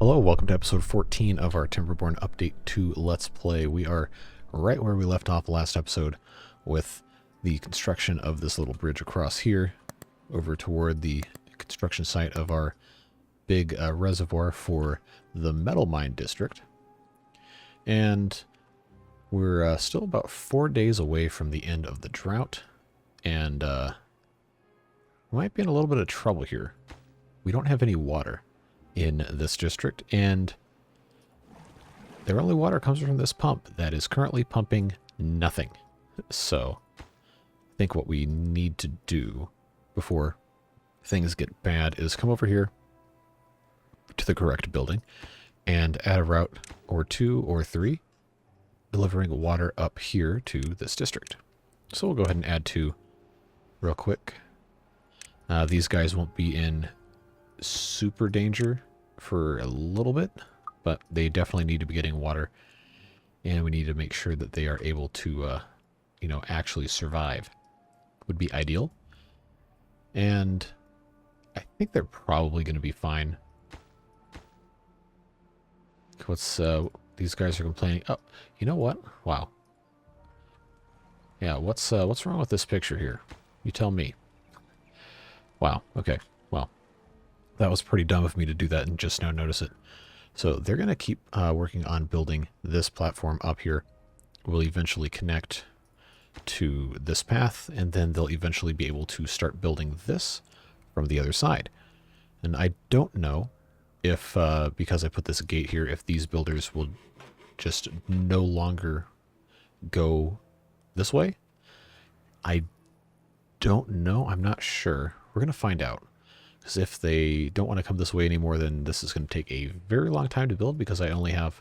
Hello, welcome to episode 14 of our Timberborn Update 2 Let's Play. We are right where we left off last episode with the construction of this little bridge across here over toward the construction site of our big reservoir for the metal mine district. And we're still about 4 days away from the end of the drought, and we might be in a little bit of trouble here. We don't have any water in this district, and their only water comes from this pump that is currently pumping nothing. So I think what we need to do before things get bad is come over here to the correct building and add a route or 2 or 3 delivering water up here to this district. So we'll go ahead and add 2 real quick. These guys won't be in super danger for a little bit, but they definitely need to be getting water, and we need to make sure that they are able to actually survive. Would be ideal. And I think they're probably going to be fine. What's these guys are complaining? Oh, you know what? Wow. Yeah, what's wrong with this picture here? You tell me. Wow. Okay. Well, that was pretty dumb of me to do that and just now notice it. So they're going to keep working on building this platform up here. We'll eventually connect to this path, and then they'll eventually be able to start building this from the other side. And I don't know if, because I put this gate here, if these builders will just no longer go this way. I don't know. I'm not sure. We're going to find out. Because if they don't want to come this way anymore, then this is going to take a very long time to build, because I only have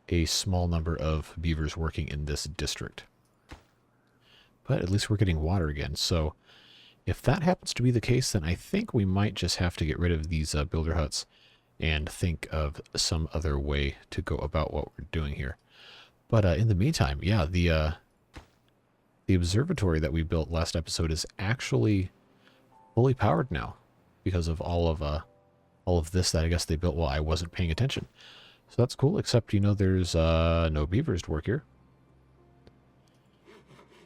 a small number of beavers working in this district. But at least we're getting water again. So if that happens to be the case, then I think we might just have to get rid of these builder huts and think of some other way to go about what we're doing here. But in the meantime, yeah, the observatory that we built last episode is actually fully powered now, because of all of this that I guess they built while I wasn't paying attention. So that's cool, except, there's no beavers to work here.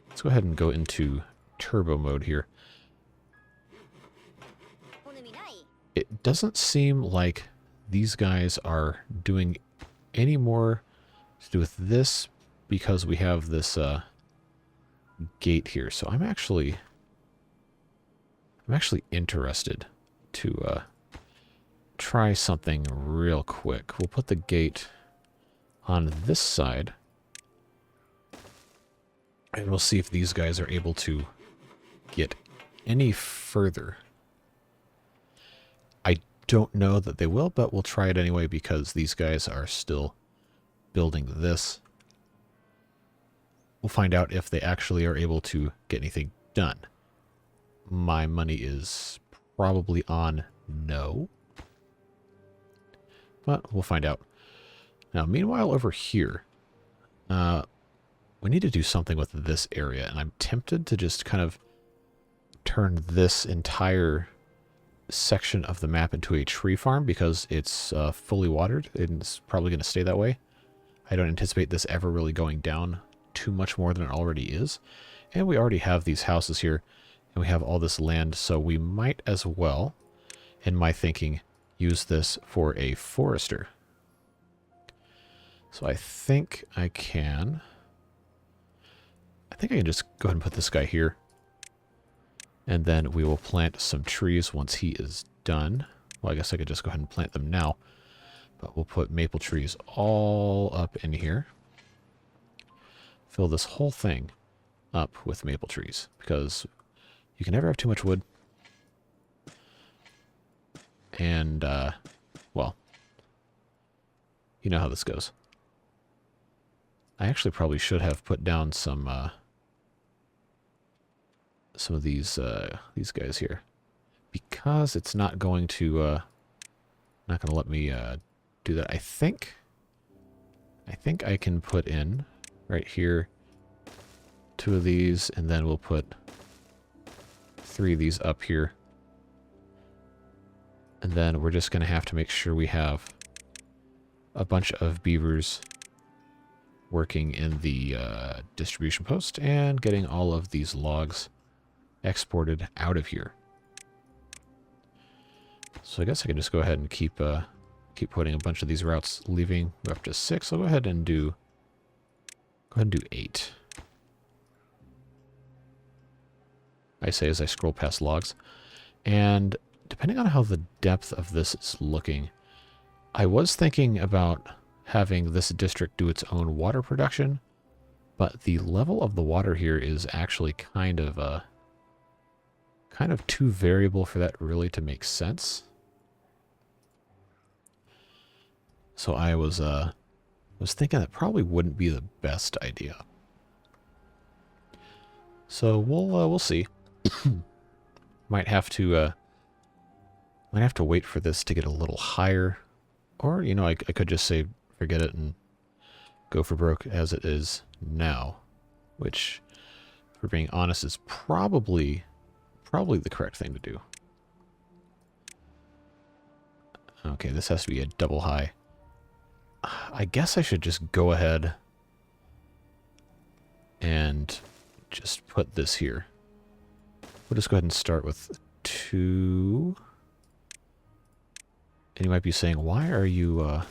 Let's go ahead and go into turbo mode here. It doesn't seem like these guys are doing any more to do with this, because we have this gate here. So I'm actually interested to try something real quick. We'll put the gate on this side, and we'll see if these guys are able to get any further. I don't know that they will, but we'll try it anyway, because these guys are still building this. We'll find out if they actually are able to get anything done. My money is probably on no, but we'll find out. Now, meanwhile, over here, we need to do something with this area, and I'm tempted to just kind of turn this entire section of the map into a tree farm, because it's fully watered, and it's probably going to stay that way. I don't anticipate this ever really going down too much more than it already is, and we already have these houses here, and we have all this land, so we might as well, in my thinking, use this for a forester. So I think I can just go ahead and put this guy here, and then we will plant some trees once he is done. Well, I guess I could just go ahead and plant them now, but we'll put maple trees all up in here. Fill this whole thing up with maple trees, because you can never have too much wood. And, well, you know how this goes. I actually probably should have put down some of these guys here, because it's not going to let me do that. I think I can put in right here 2 of these, and then we'll put 3 of these up here. And then we're just going to have to make sure we have a bunch of beavers working in the distribution post and getting all of these logs exported out of here. So I guess I can just go ahead and keep putting a bunch of these routes, leaving. We're up to 6. I'll go ahead and do 8. I say as I scroll past logs. And depending on how the depth of this is looking, I was thinking about having this district do its own water production, but the level of the water here is actually kind of too variable for that really to make sense. So I was thinking that probably wouldn't be the best idea. So we'll see. Might have to wait for this to get a little higher, or you know, I could just say forget it and go for broke as it is now, which, for being honest, is probably the correct thing to do. Okay, this has to be a double high. I guess I should just go ahead and just put this here. We'll just go ahead and start with 2. And you might be saying, why are you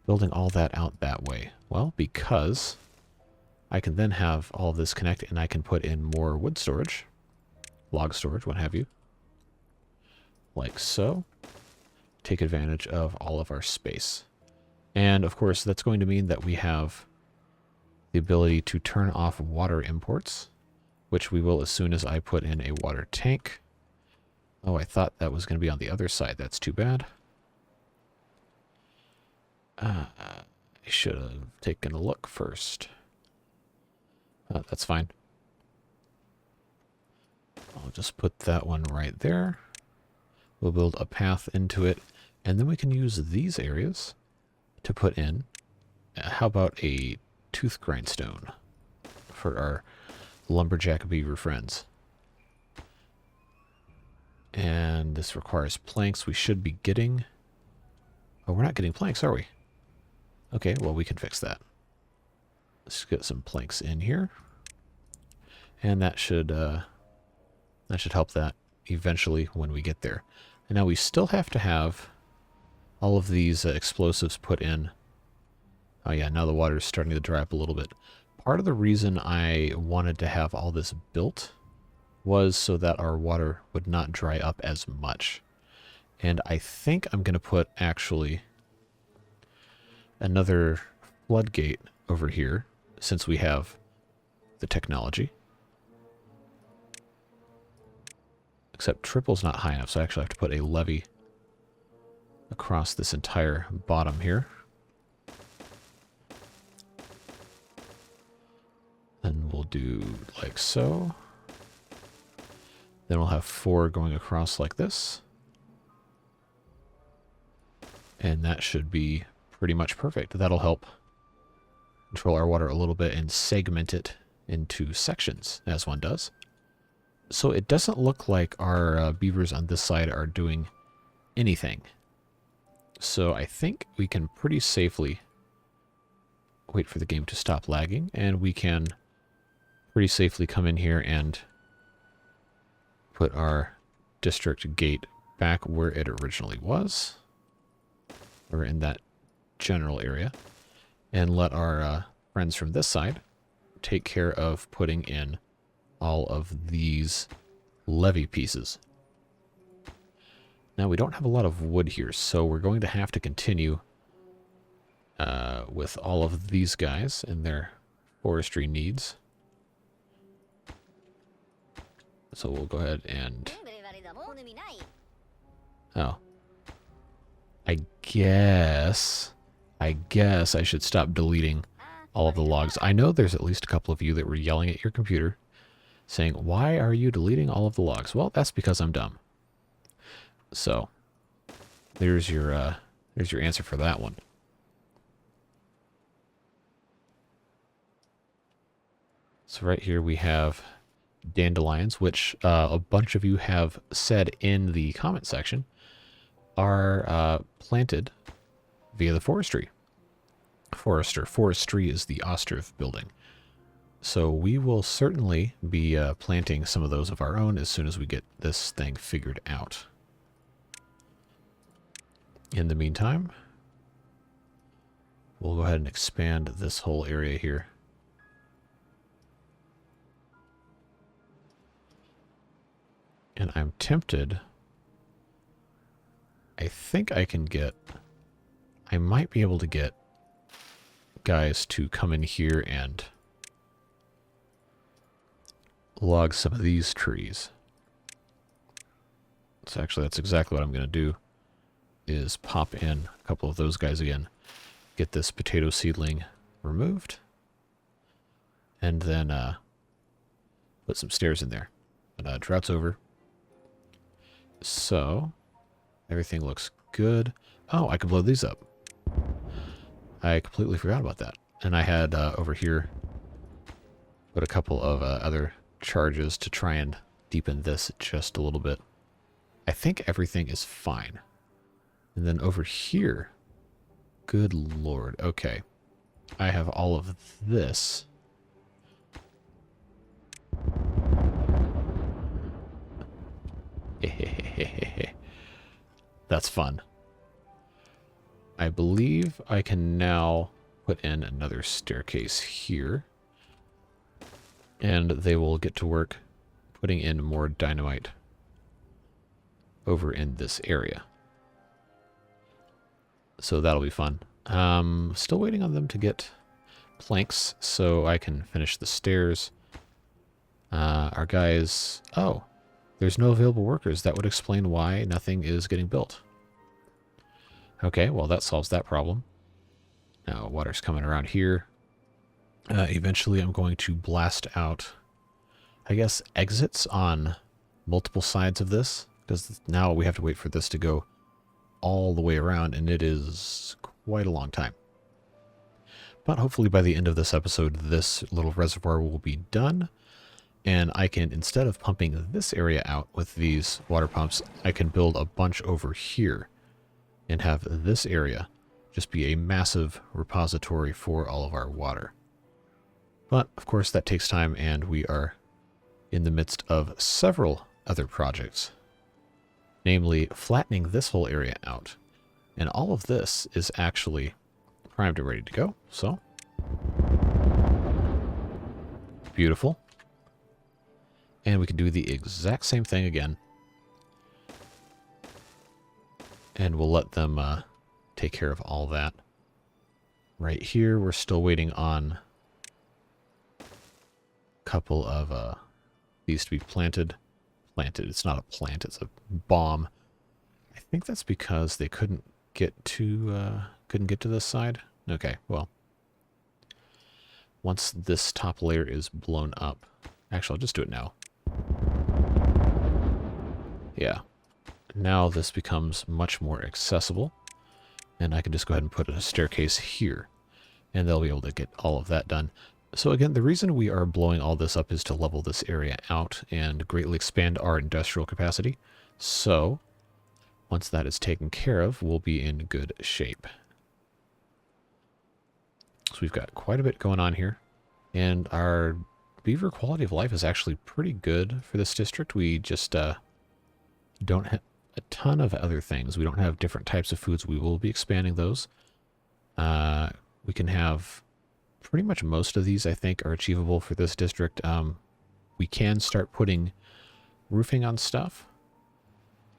building all that out that way? Well, because I can then have all of this connect and I can put in more wood storage, log storage, what have you. Like so. Take advantage of all of our space. And of course, that's going to mean that we have the ability to turn off water imports, which we will as soon as I put in a water tank. Oh, I thought that was going to be on the other side. That's too bad. I should have taken a look first. That's fine. I'll just put that one right there. We'll build a path into it, and then we can use these areas to put in. How about a tooth grindstone for our lumberjack beaver friends? And this requires planks. We should be getting... Oh, we're not getting planks, are we? Okay, well, we can fix that. Let's get some planks in here. And that should help that eventually when we get there. And now we still have to have all of these explosives put in. Oh yeah, now the water is starting to dry up a little bit. Part of the reason I wanted to have all this built was so that our water would not dry up as much. And I think I'm going to put actually another floodgate over here, since we have the technology. Except triple's not high enough, so I actually have to put a levee across this entire bottom here. Then we'll do like so. Then we'll have 4 going across like this. And that should be pretty much perfect. That'll help control our water a little bit and segment it into sections, as one does. So it doesn't look like our beavers on this side are doing anything. So I think we can pretty safely wait for the game to stop lagging, and we can pretty safely come in here and put our district gate back where it originally was, or in that general area, and let our friends from this side take care of putting in all of these levee pieces. Now, we don't have a lot of wood here, so we're going to have to continue with all of these guys and their forestry needs. So we'll go ahead and... Oh. I guess I should stop deleting all of the logs. I know there's at least a couple of you that were yelling at your computer saying, why are you deleting all of the logs? Well, that's because I'm dumb. So, there's your answer for that one. So right here we have dandelions, which a bunch of you have said in the comment section are planted via the forestry. forester. Forestry is the Ostrov building. So we will certainly be planting some of those of our own as soon as we get this thing figured out. In the meantime, we'll go ahead and expand this whole area here. And I'm tempted. I think I can get... I might be able to get guys to come in here and log some of these trees. So actually that's exactly what I'm going to do, is pop in a couple of those guys again, get this potato seedling removed, and then put some stairs in there. But drought's over. So everything looks good. Oh, I can blow these up. I completely forgot about that. And I had over here put a couple of other charges to try and deepen this just a little bit. I think everything is fine. And then over here, good lord, okay. I have all of this. That's fun. I believe I can now put in another staircase here. And they will get to work putting in more dynamite over in this area. So that'll be fun. Still waiting on them to get planks so I can finish the stairs. Our guys... Oh, there's no available workers. That would explain why nothing is getting built. Okay, well that solves that problem. Now water's coming around here. Eventually I'm going to blast out, I guess, exits on multiple sides of this, because now we have to wait for this to go all the way around, and it is quite a long time. But hopefully by the end of this episode, this little reservoir will be done, and I can, instead of pumping this area out with these water pumps, I can build a bunch over here and have this area just be a massive repository for all of our water. But, of course, that takes time, and we are in the midst of several other projects. Namely, flattening this whole area out. And all of this is actually primed and ready to go, so. Beautiful. And we can do the exact same thing again. And we'll let them take care of all that. Right here, we're still waiting on couple of these to be planted. It's not a plant, it's a bomb. I think that's because they couldn't get to this side. Okay, well, once this top layer is blown up, actually I'll just do it now. Yeah, now this becomes much more accessible, and I can just go ahead and put a staircase here, and they'll be able to get all of that done. So again, the reason we are blowing all this up is to level this area out and greatly expand our industrial capacity. So once that is taken care of, we'll be in good shape. So we've got quite a bit going on here, and our beaver quality of life is actually pretty good for this district. We just don't have a ton of other things. We don't have different types of foods. We will be expanding those. We can have... Pretty much most of these, I think, are achievable for this district. We can start putting roofing on stuff.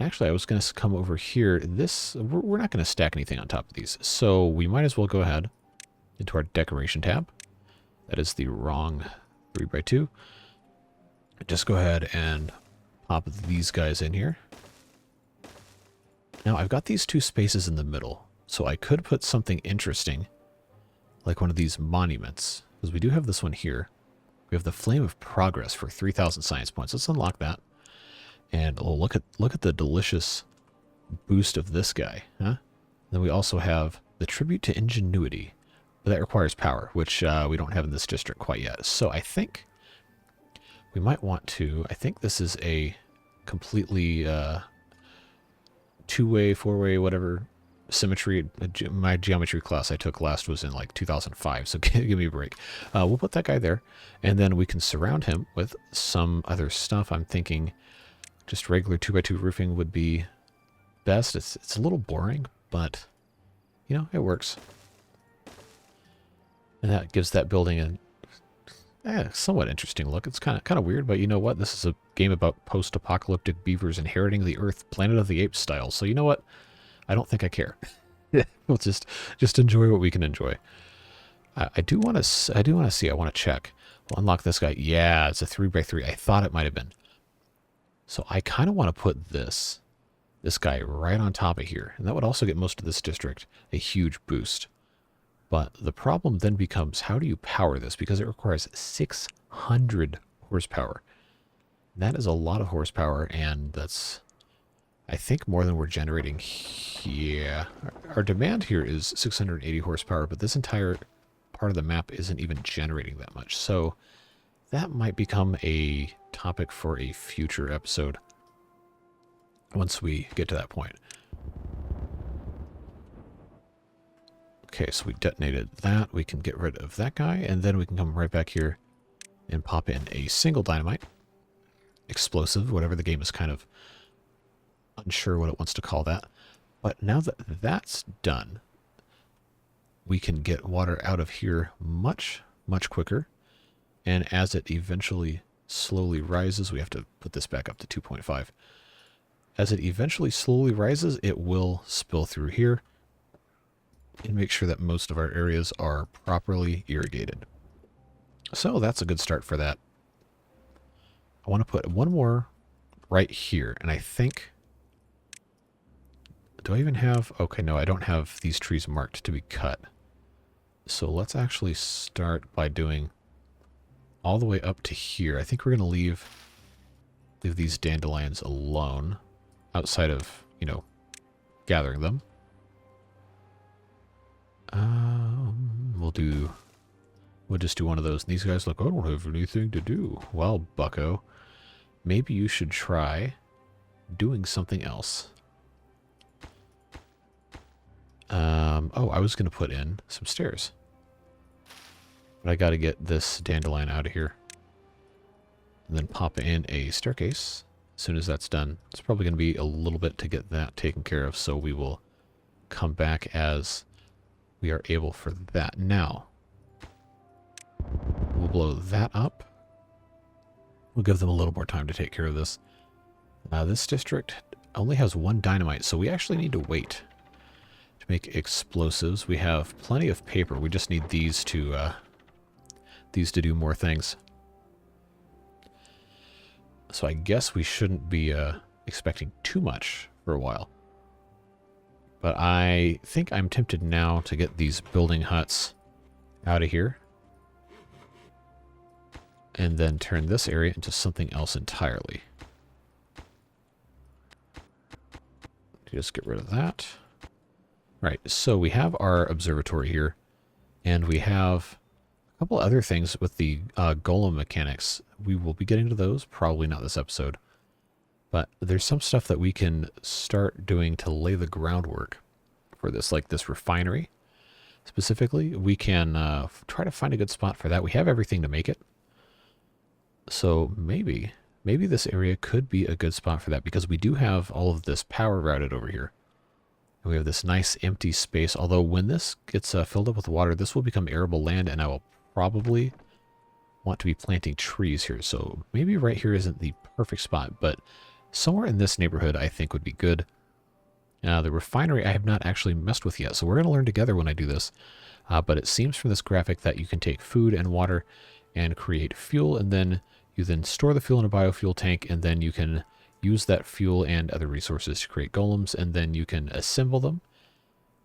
Actually, I was going to come over here. We're not going to stack anything on top of these, so we might as well go ahead into our decoration tab. That is the wrong 3x2. Just go ahead and pop these guys in here. Now, I've got these two spaces in the middle, so I could put something interesting like one of these monuments, because we do have this one here. We have the Flame of Progress for 3,000 science points. Let's unlock that. And oh, look at the delicious boost of this guy, huh? Then we also have the Tribute to Ingenuity, but that requires power, which we don't have in this district quite yet. So I think we might want to... I think this is a completely two-way, four-way, whatever symmetry. My geometry class I took last was in like 2005, so give me a break. We'll put that guy there, and then we can surround him with some other stuff. I'm thinking just regular 2x2 roofing would be best. It's a little boring, but you know, it works. And that gives that building a somewhat interesting look. It's kind of weird, but you know what? This is a game about post-apocalyptic beavers inheriting the Earth, Planet of the Apes style. So you know what? I don't think I care. We'll just enjoy what we can enjoy. I do want to see. I want to check. We'll unlock this guy. Yeah, it's a 3x3. I thought it might have been. So I kind of want to put this guy right on top of here, and that would also get most of this district a huge boost. But the problem then becomes, how do you power this? Because it requires 600 horsepower. That is a lot of horsepower, and that's, I think, more than we're generating here. Our demand here is 680 horsepower, but this entire part of the map isn't even generating that much. So that might become a topic for a future episode once we get to that point. Okay, so we detonated that. We can get rid of that guy, and then we can come right back here and pop in a single dynamite. Explosive, whatever the game is kind of unsure what it wants to call that. But now that that's done, we can get water out of here much, much quicker. And as it eventually slowly rises, we have to put this back up to 2.5. As it eventually slowly rises, it will spill through here and make sure that most of our areas are properly irrigated. So that's a good start for that. I want to put one more right here, and I think, do I even have, okay, no, I don't have these trees marked to be cut. So let's actually start by doing all the way up to here. I think we're going to leave these dandelions alone outside of, you know, gathering them. We'll just do one of those. And these guys look, I don't have anything to do. Well, bucko, maybe you should try doing something else. Oh, I was going to put in some stairs. But I got to get this dandelion out of here. And then pop in a staircase. As soon as that's done, it's probably going to be a little bit to get that taken care of. So we will come back as we are able for that. Now, we'll blow that up. We'll give them a little more time to take care of this. This district only has one dynamite, so we actually need to wait to make explosives. We have plenty of paper. We just need these to do more things. So I guess we shouldn't be expecting too much for a while. But I think I'm tempted now to get these building huts out of here. And then turn this area into something else entirely. Just get rid of that. Right, so we have our observatory here. And we have a couple other things with the golem mechanics. We will be getting to those, probably not this episode. But there's some stuff that we can start doing to lay the groundwork for this, like this refinery. Specifically, we can try to find a good spot for that. We have everything to make it. So maybe this area could be a good spot for that, because we do have all of this power routed over here. And we have this nice empty space, although when this gets filled up with water, this will become arable land, and I will probably want to be planting trees here. So maybe right here isn't the perfect spot, but somewhere in this neighborhood I think would be good. The refinery I have not actually messed with yet, so we're going to learn together when I do this. But it seems from this graphic that you can take food and water and create fuel, and then you then store the fuel in a biofuel tank, and then you can use that fuel and other resources to create golems, and then you can assemble them.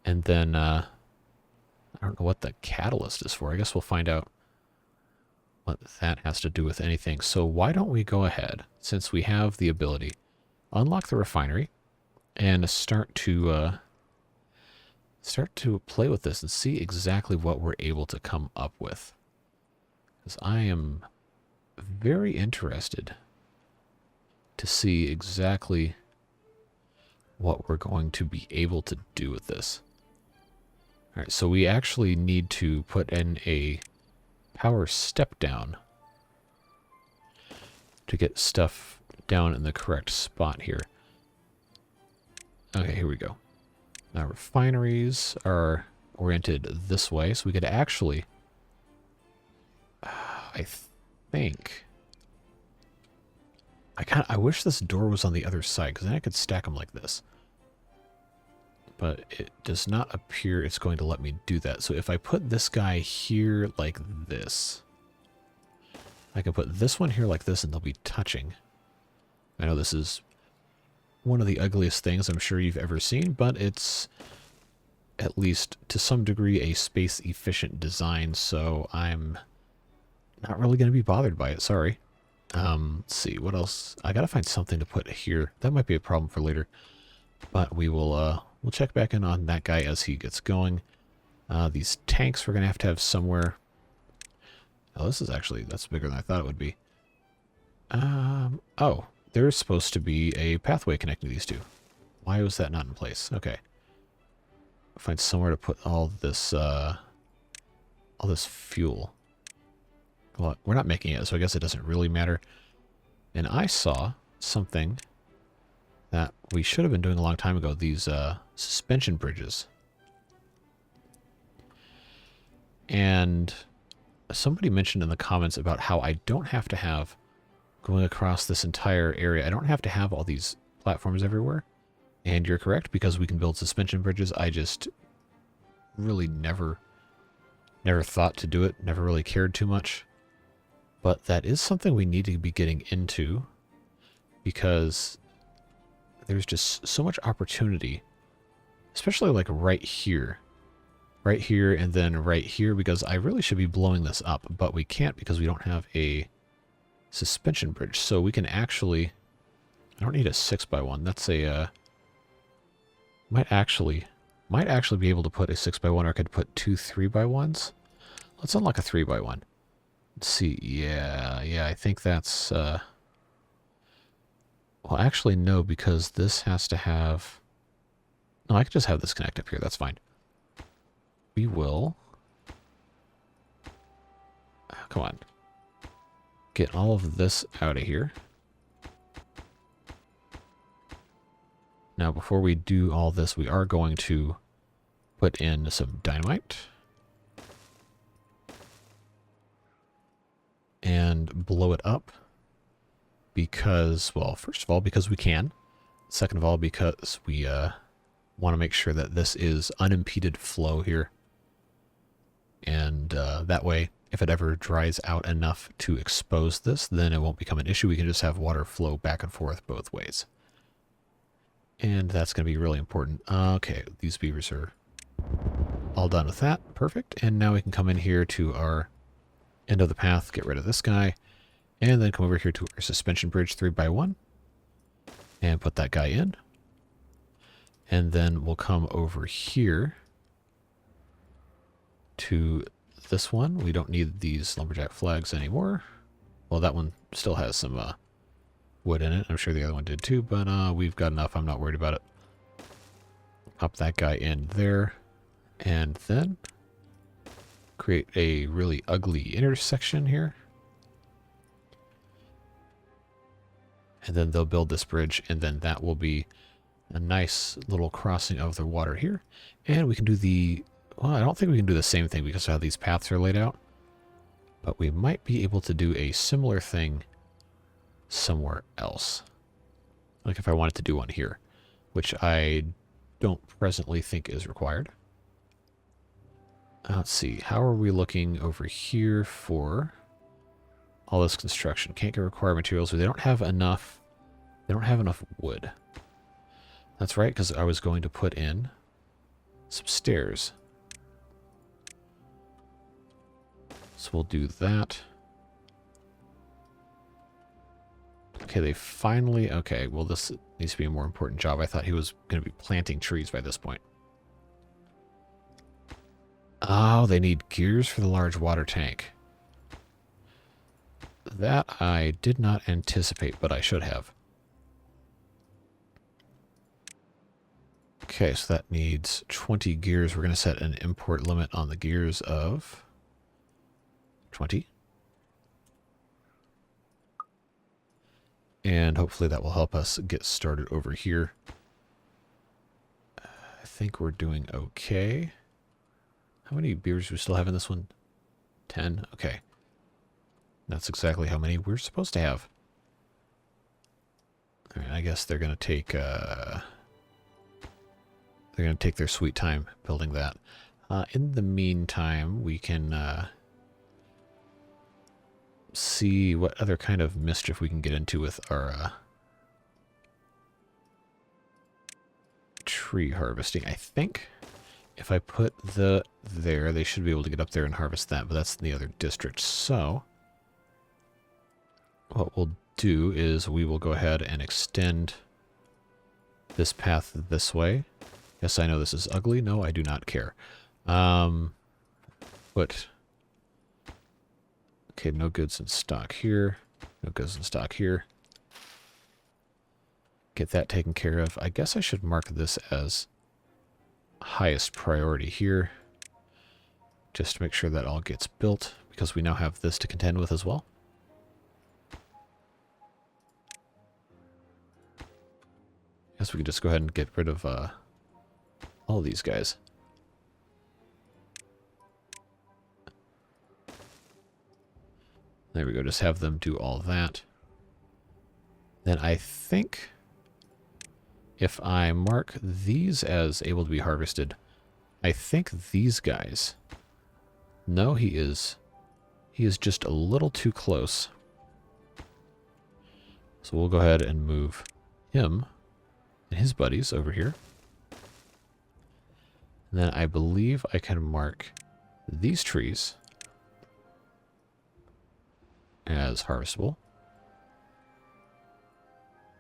And then, I don't know what the catalyst is for. I guess we'll find out what that has to do with anything. So why don't we go ahead, since we have the ability, unlock the refinery, and start to play with this and see exactly what we're able to come up with. Because I am very interested to see exactly what we're going to be able to do with this. All right, so we actually need to put in a power step down to get stuff down in the correct spot here. Okay, here we go. Now refineries are oriented this way, so we could actually, I think, I wish this door was on the other side, because then I could stack them like this. But it does not appear it's going to let me do that. So if I put this guy here like this, I can put this one here like this and they'll be touching. I know this is one of the ugliest things I'm sure you've ever seen, but it's at least to some degree a space efficient design, so I'm not really going to be bothered by it, sorry. Let's see, what else? I gotta find something to put here. That might be a problem for later, but we will, we'll check back in on that guy as he gets going. These tanks we're going to have somewhere. Oh, this is actually, that's bigger than I thought it would be. Oh, there's supposed to be a pathway connecting these two. Why was that not in place? Okay. Find somewhere to put all this fuel. Well, we're not making it, so I guess it doesn't really matter. And I saw something that we should have been doing a long time ago, these suspension bridges. And somebody mentioned in the comments about how I don't have to have, going across this entire area, I don't have to have all these platforms everywhere. And you're correct, because we can build suspension bridges. I just really never thought to do it, never really cared too much. But that is something we need to be getting into, because there's just so much opportunity, especially like right here, and then right here, because I really should be blowing this up, but we can't because we don't have a suspension bridge. So we can actually, I don't need a 6x1. That's a, might actually be able to put a 6x1, or I could put two 3x1s. Let's unlock a 3x1. Let's see. Yeah, I think that's, well, actually, no, because this has to have, no, I could just have this connect up here. That's fine. We will, come on, get all of this out of here. Now, before we do all this, we are going to put in some dynamite. And blow it up. Because, well, first of all, because we can. Second of all, because we want to make sure that this is unimpeded flow here. And that way, if it ever dries out enough to expose this, then it won't become an issue. We can just have water flow back and forth both ways. And that's going to be really important. Okay, these beavers are all done with that. Perfect. And now we can come in here to our end of the path, get rid of this guy, and then come over here to our suspension bridge 3x1 and put that guy in. And then we'll come over here to this one. We don't need these lumberjack flags anymore. Well, that one still has some wood in it. I'm sure the other one did too, but we've got enough. I'm not worried about it. Pop that guy in there, and then create a really ugly intersection here. And then they'll build this bridge, and then that will be a nice little crossing of the water here. And we can do the, well, I don't think we can do the same thing because of how these paths are laid out. But we might be able to do a similar thing somewhere else. Like if I wanted to do one here, which I don't presently think is required. Let's see, how are we looking over here for all this construction? Can't get required materials. They don't have enough. They don't have enough wood. That's right, because I was going to put in some stairs. So we'll do that. Okay, they finally, okay, well this needs to be a more important job. I thought he was going to be planting trees by this point. Oh, they need gears for the large water tank. That I did not anticipate, but I should have. Okay, so that needs 20 gears. We're going to set an import limit on the gears of 20. And hopefully that will help us get started over here. I think we're doing okay. How many beers do we still have in this one? 10? Okay. That's exactly how many we're supposed to have. All right, I guess they're going to take their sweet time building that. In the meantime, we can see what other kind of mischief we can get into with our tree harvesting. I think if I put there, they should be able to get up there and harvest that, but that's in the other district. So what we'll do is we will go ahead and extend this path this way. Yes, I know this is ugly. No, I do not care. Okay, no goods in stock here. No goods in stock here. Get that taken care of. I guess I should mark this as highest priority here, just to make sure that all gets built, because we now have this to contend with as well. Guess we can just go ahead and get rid of all of these guys. There we go, just have them do all that. Then I think if I mark these as able to be harvested, I think these guys... No, he is just a little too close. So we'll go ahead and move him and his buddies over here. And then I believe I can mark these trees as harvestable.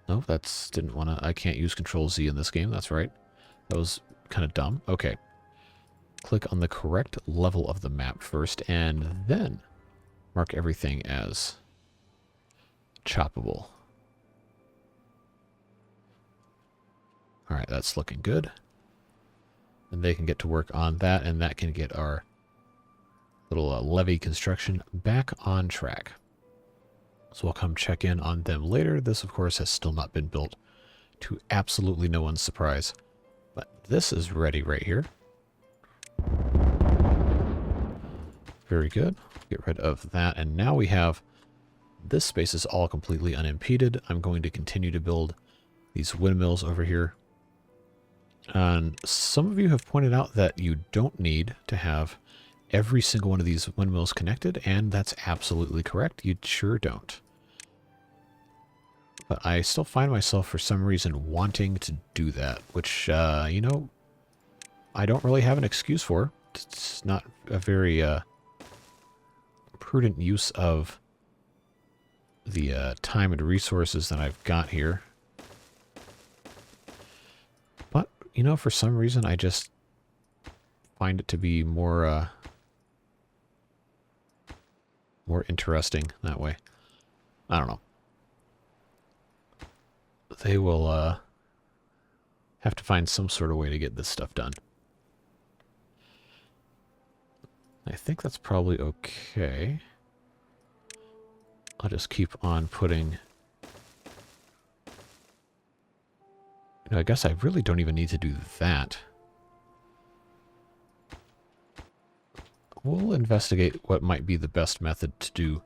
No, didn't want to... I can't use Control Z in this game. That's right. That was kind of dumb. Okay. Click on the correct level of the map first, and then mark everything as choppable. Alright, that's looking good. And they can get to work on that, and that can get our little levee construction back on track. So we'll come check in on them later. This, of course, has still not been built, to absolutely no one's surprise. But this is ready right here. Very good. Get rid of that. And now we have... This space is all completely unimpeded. I'm going to continue to build these windmills over here. And some of you have pointed out that you don't need to have every single one of these windmills connected, and that's absolutely correct. You sure don't. But I still find myself, for some reason, wanting to do that, which, you know, I don't really have an excuse for. It's not a very prudent use of the time and resources that I've got here. But, you know, for some reason, I just find it to be more interesting that way. I don't know. They will have to find some sort of way to get this stuff done. I think that's probably okay. I'll just keep on putting... You know, I guess I really don't even need to do that. We'll investigate what might be the best method to do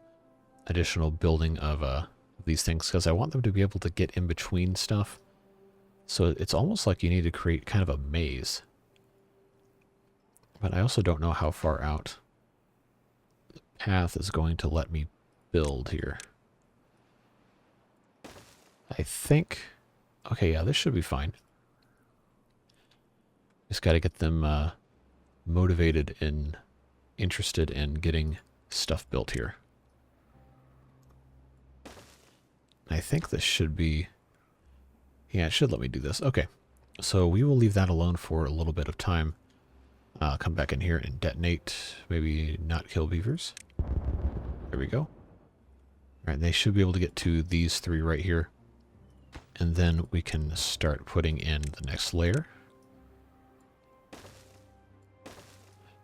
additional building of these things, because I want them to be able to get in between stuff. So it's almost like you need to create kind of a maze. But I also don't know how far out the path is going to let me build here. I think... Okay, yeah, this should be fine. Just got to get them motivated and interested in getting stuff built here. I think this should be... Yeah, it should let me do this. Okay, so we will leave that alone for a little bit of time. Come back in here and detonate. Maybe not kill beavers. There we go. All right, they should be able to get to these three right here. And then we can start putting in the next layer.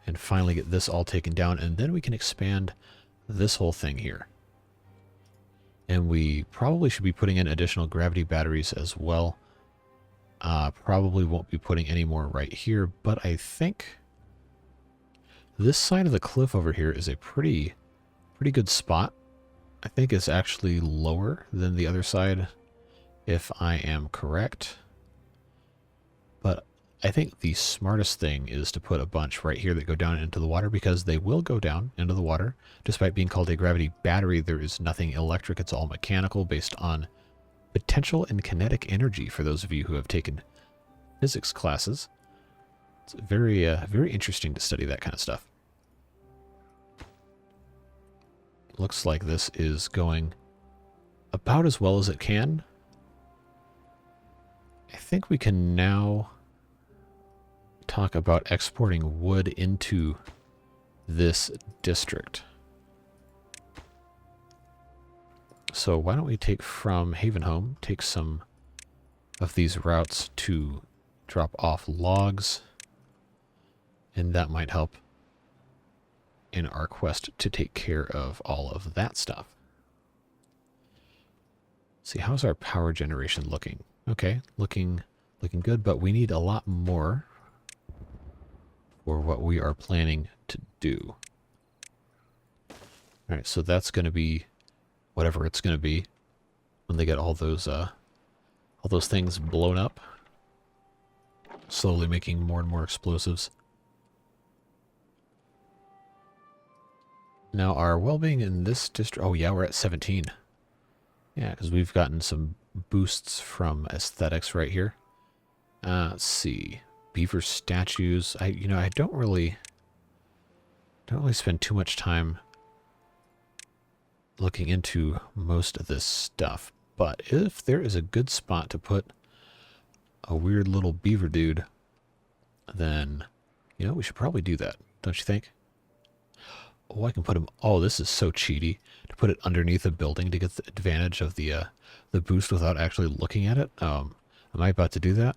and finally get this all taken down, and then we can expand this whole thing here. And we probably should be putting in additional gravity batteries as well. Probably won't be putting any more right here, but I think this side of the cliff over here is a pretty good spot. I think it's actually lower than the other side, if I am correct. But I think the smartest thing is to put a bunch right here that go down into the water, because they will go down into the water. Despite being called a gravity battery, there is nothing electric. It's all mechanical based on potential and kinetic energy, for those of you who have taken physics classes. It's very interesting to study that kind of stuff. Looks like this is going about as well as it can. I think we can now talk about exporting wood into this district. So why don't we take from Havenhome, take some of these routes to drop off logs, and that might help in our quest to take care of all of that stuff. See, how's our power generation looking? Okay, looking good, but we need a lot more for what we are planning to do. All right, so that's going to be whatever it's going to be when they get all those things blown up, slowly making more and more explosives. Now, our well-being in this district... Oh, yeah, we're at 17. Yeah, because we've gotten some boosts from aesthetics right here. Let's see. Beaver statues. I don't really spend too much time looking into most of this stuff. But if there is a good spot to put a weird little beaver dude, then, we should probably do that. Don't you think? Oh, I can put him... Oh, this is so cheaty. To put it underneath a building to get the advantage of the boost without actually looking at it. Am I about to do that?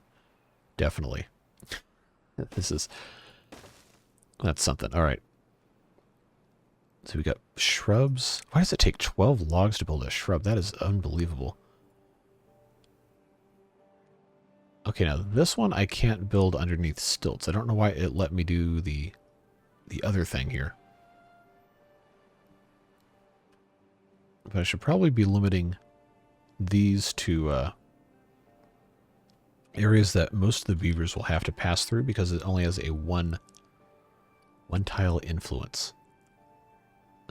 Definitely. That's something. All right. So we got shrubs. Why does it take 12 logs to build a shrub? That is unbelievable. Okay, now this one I can't build underneath stilts. I don't know why it let me do the other thing here. But I should probably be limiting these to areas that most of the beavers will have to pass through, because it only has a one tile influence.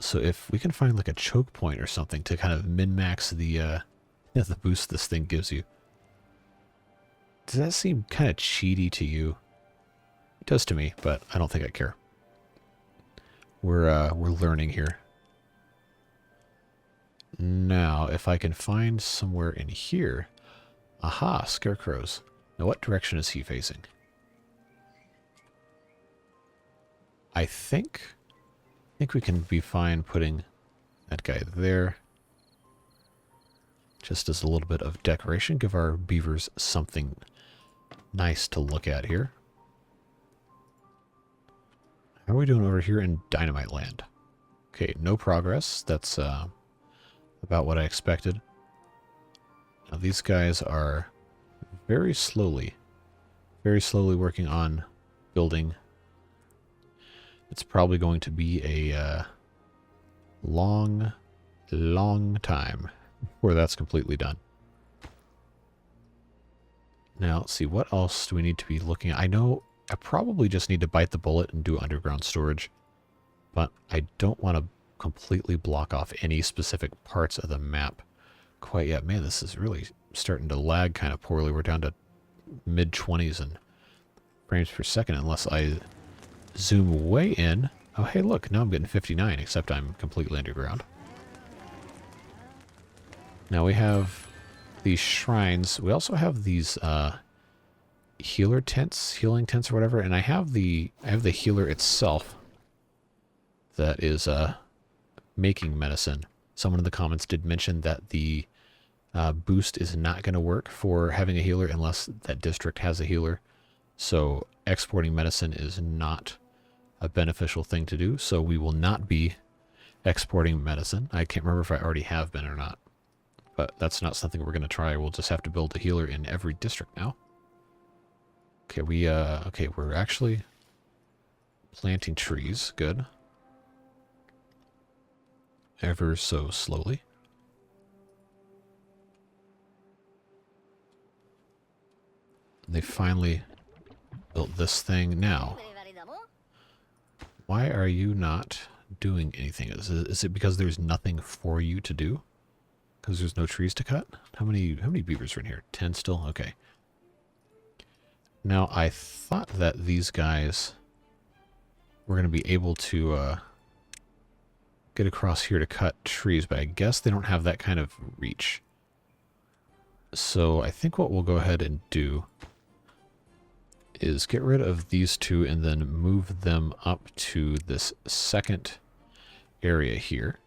So if we can find like a choke point or something to kind of min-max the boost this thing gives you. Does that seem kind of cheaty to you? It does to me, but I don't think I care. We're learning here. Now, if I can find somewhere in here... Aha, scarecrows. Now, what direction is he facing? I think we can be fine putting that guy there. Just as a little bit of decoration. Give our beavers something nice to look at here. How are we doing over here in Dynamite Land? Okay, no progress. That's about what I expected. Now these guys are very slowly working on building. It's probably going to be a long time before that's completely done. Now, let's see, what else do we need to be looking at? I know I probably just need to bite the bullet and do underground storage, but I don't want to completely block off any specific parts of the map quite yet. Man, this is really starting to lag kind of poorly. We're down to mid-20s in frames per second unless I zoom way in. Oh, hey, look, now I'm getting 59, except I'm completely underground. Now we have these shrines. We also have these healing tents or whatever, and I have the healer itself that is making medicine. Someone in the comments did mention that the boost is not going to work for having a healer unless that district has a healer. So exporting medicine is not a beneficial thing to do. So we will not be exporting medicine. I can't remember if I already have been or not, but that's not something we're going to try. We'll just have to build a healer in every district now. Okay, we're actually planting trees. Good. Ever so slowly. They finally built this thing now. Why are you not doing anything? Is it because there's nothing for you to do? Because there's no trees to cut? How many beavers are in here? 10 still? Okay. Now, I thought that these guys were going to be able to get across here to cut trees, but I guess they don't have that kind of reach. So I think what we'll go ahead and do is get rid of these two and then move them up to this second area here.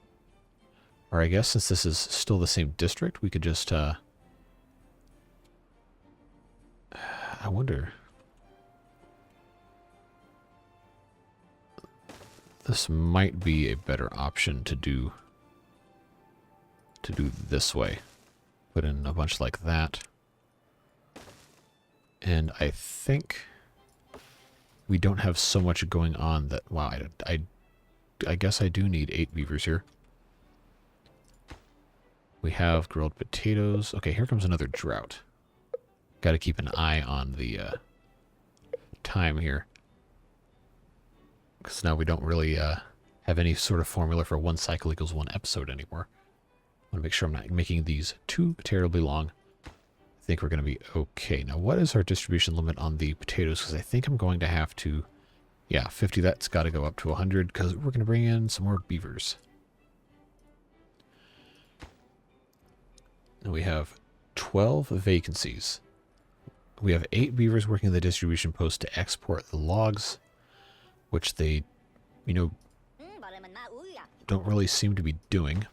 Or I guess since this is still the same district, we could just, I wonder. This might be a better option to do this way. Put in a bunch like that. And I think we don't have so much going on that, wow, I guess I do need 8 beavers here. We have grilled potatoes. Okay, here comes another drought. Got to keep an eye on the time here. Because now we don't really have any sort of formula for 1 cycle equals 1 episode anymore. I want to make sure I'm not making these too terribly long. I think we're going to be okay. Now, what is our distribution limit on the potatoes? Because I think I'm going to have to, yeah, 50. That's got to go up to 100 because we're going to bring in some more beavers. And we have 12 vacancies. We have 8 beavers working the distribution post to export the logs, which they, don't really seem to be doing.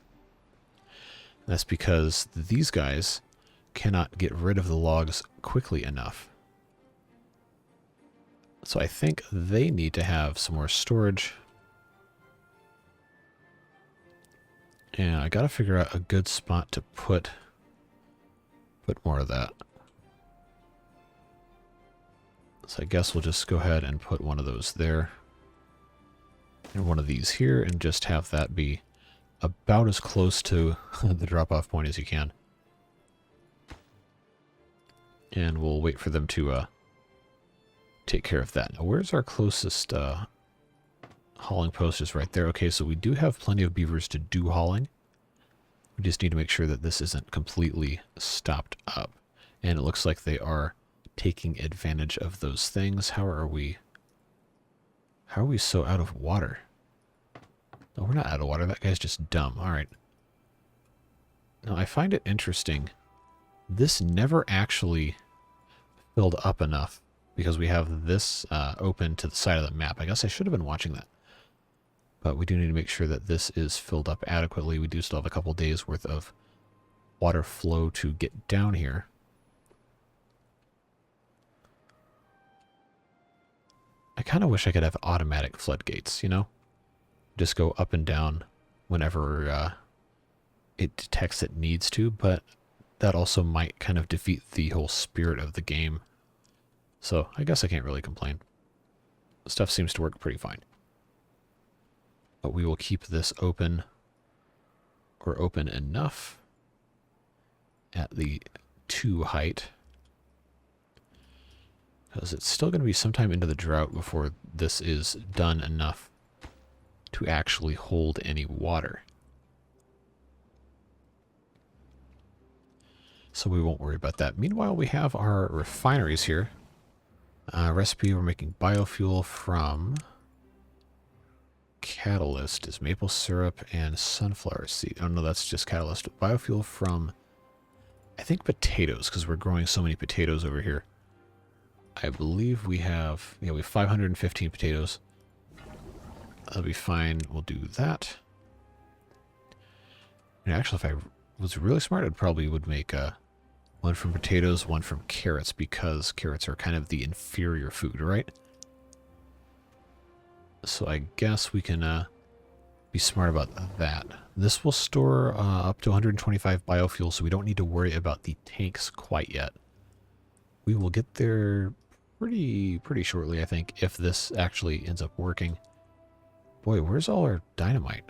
That's because these guys cannot get rid of the logs quickly enough. So I think they need to have some more storage. And I gotta figure out a good spot to put more of that. So I guess we'll just go ahead and put one of those there. And one of these here, and just have that be about as close to the drop-off point as you can. And we'll wait for them to take care of that. Now, where's our closest hauling post? Is right there. Okay, so we do have plenty of beavers to do hauling. We just need to make sure that this isn't completely stopped up. And it looks like they are taking advantage of those things. How are we so out of water? No, we're not out of water. That guy's just dumb. All right. Now, I find it interesting. This never actually filled up enough because we have this open to the side of the map. I guess I should have been watching that. But we do need to make sure that this is filled up adequately. We do still have a couple days worth of water flow to get down here. I kind of wish I could have automatic floodgates, Just go up and down whenever it detects it needs to, but that also might kind of defeat the whole spirit of the game. So I guess I can't really complain. Stuff seems to work pretty fine. But we will keep this open, or open enough at the 2 height. Because it's still going to be sometime into the drought before this is done enough to actually hold any water. So we won't worry about that. Meanwhile, we have our refineries here. Recipe, we're making biofuel from catalyst is maple syrup and sunflower seed. Oh no, that's just catalyst. Biofuel from, I think, potatoes, because we're growing so many potatoes over here. I believe we have, we have 515 potatoes. That'll be fine. We'll do that. And actually, if I was really smart, I'd probably would make one from potatoes, one from carrots, because carrots are kind of the inferior food, right? So I guess we can be smart about that. This will store up to 125 biofuel, so we don't need to worry about the tanks quite yet. We will get there pretty shortly, I think, if this actually ends up working. Boy, where's all our dynamite?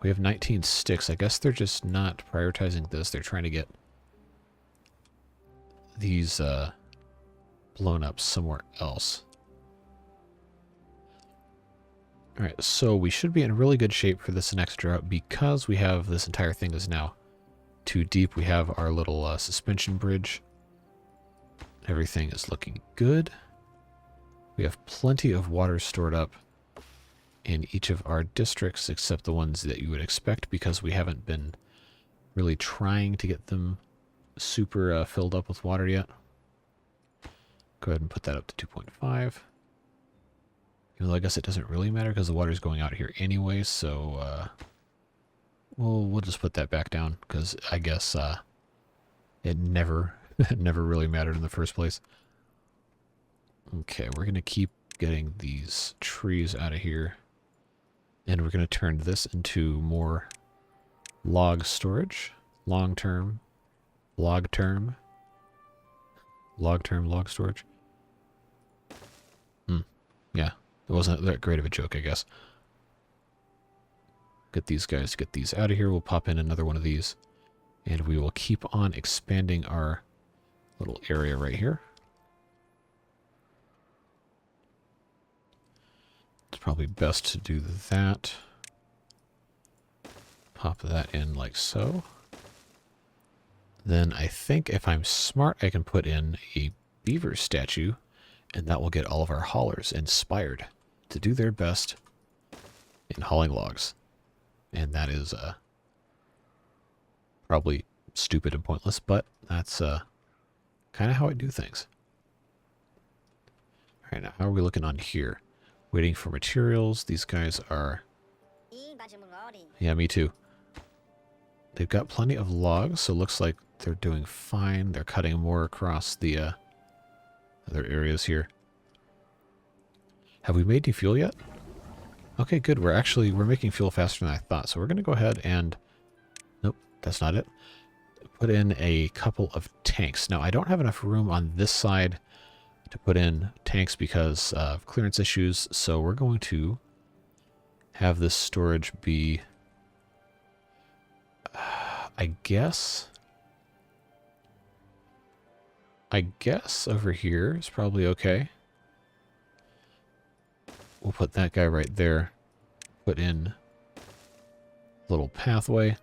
We have 19 sticks. I guess they're just not prioritizing this. They're trying to get these blown up somewhere else. Alright, so we should be in really good shape for this next drought because we have this entire thing is now too deep. We have our little suspension bridge. Everything is looking good. We have plenty of water stored up in each of our districts except the ones that you would expect because we haven't been really trying to get them super filled up with water yet. Go ahead and put that up to 2.5. Even though I guess it doesn't really matter because the water's going out here anyway, so we'll just put that back down because I guess it never really mattered in the first place. Okay, we're going to keep getting these trees out of here. And we're going to turn this into more log storage. Long-term. Log-term. Log-term log storage. Yeah. It wasn't that great of a joke, I guess. Get these guys, get these out of here. We'll pop in another one of these. And we will keep on expanding our little area right here. It's probably best to do that. Pop that in like so. Then I think if I'm smart, I can put in a beaver statue, and that will get all of our haulers inspired to do their best in hauling logs. And that is probably stupid and pointless, but that's kind of how I do things. All right, now how are we looking on here? Waiting for materials. These guys are... Yeah, me too. They've got plenty of logs, so it looks like they're doing fine. They're cutting more across the other areas here. Have we made any fuel yet? Okay, good. We're making fuel faster than I thought. So we're going to go ahead and... Nope, that's not it. Put in a couple of tanks. Now, I don't have enough room on this side to put in tanks because of clearance issues. So we're going to have this storage be... I guess over here is probably okay. We'll put that guy right there. Put in a little pathway.